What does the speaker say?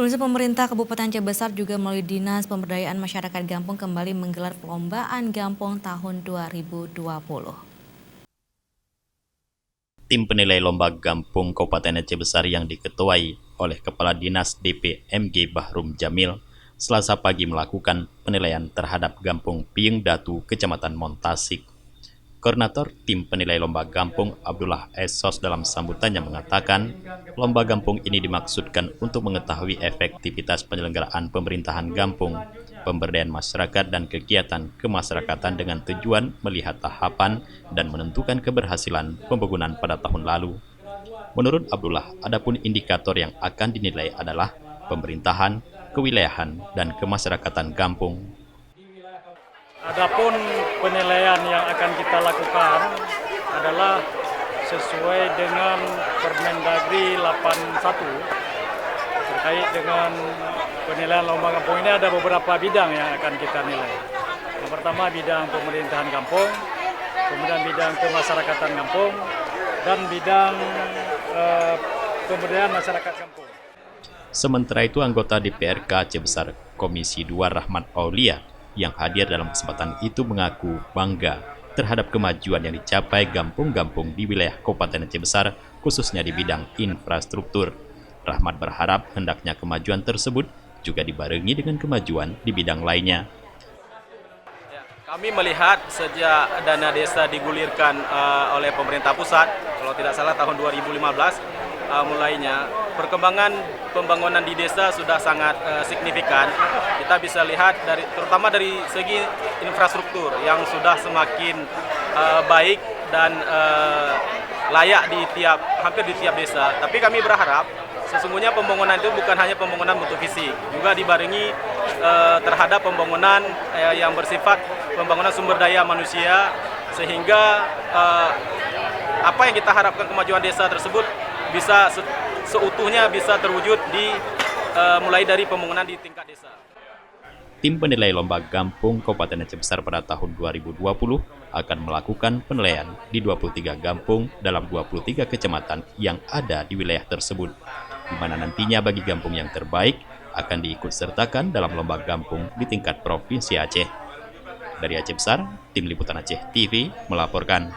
Pemirsa, pemerintah Kabupaten Aceh Besar juga melalui Dinas Pemberdayaan Masyarakat Gampung kembali menggelar perlombaan Gampung tahun 2020. Tim penilai lomba Gampung Kabupaten Aceh Besar yang diketuai oleh Kepala Dinas DPMG Bahrum Jamil Selasa pagi melakukan penilaian terhadap Gampung Pieng Datu, Kecamatan Montasik. Koordinator tim penilai lomba Gampung Abdullah Esos dalam sambutannya mengatakan, lomba Gampung ini dimaksudkan untuk mengetahui efektivitas penyelenggaraan pemerintahan Gampung, pemberdayaan masyarakat dan kegiatan kemasyarakatan dengan tujuan melihat tahapan dan menentukan keberhasilan pembangunan pada tahun lalu. Menurut Abdullah, adapun indikator yang akan dinilai adalah pemerintahan, kewilayahan, dan kemasyarakatan Gampung. Adapun penilaian yang akan kita lakukan adalah sesuai dengan Permendagri 81 terkait dengan penilaian lomba kampung ini. Ada beberapa bidang yang akan kita nilai. Yang pertama bidang pemerintahan kampung, kemudian bidang kemasyarakatan kampung, dan bidang pemberdayaan masyarakat kampung. Sementara itu, anggota DPRK Aceh Besar Komisi 2 Rahmat Aulia yang hadir dalam kesempatan itu mengaku bangga terhadap kemajuan yang dicapai gampung-gampung di wilayah Kabupaten Aceh Besar, khususnya di bidang infrastruktur. Rahmat berharap hendaknya kemajuan tersebut juga dibarengi dengan kemajuan di bidang lainnya. Kami melihat sejak dana desa digulirkan oleh pemerintah pusat, kalau tidak salah tahun 2015 mulainya, perkembangan pembangunan di desa sudah sangat signifikan. Kita bisa lihat terutama dari segi infrastruktur yang sudah semakin baik dan layak hampir di tiap desa. Tapi kami berharap sesungguhnya pembangunan itu bukan hanya pembangunan bentuk fisik, juga dibarengi terhadap pembangunan yang bersifat pembangunan sumber daya manusia, sehingga apa yang kita harapkan kemajuan desa tersebut bisa seutuhnya bisa terwujud mulai dari pembangunan di tingkat desa. Tim penilai lomba Gampung Kabupaten Aceh Besar pada tahun 2020 akan melakukan penilaian di 23 gampung dalam 23 kecamatan yang ada di wilayah tersebut, di mana nantinya bagi gampung yang terbaik akan diikutsertakan dalam lomba Gampung di tingkat Provinsi Aceh. Dari Aceh Besar, Tim Liputan Aceh TV melaporkan.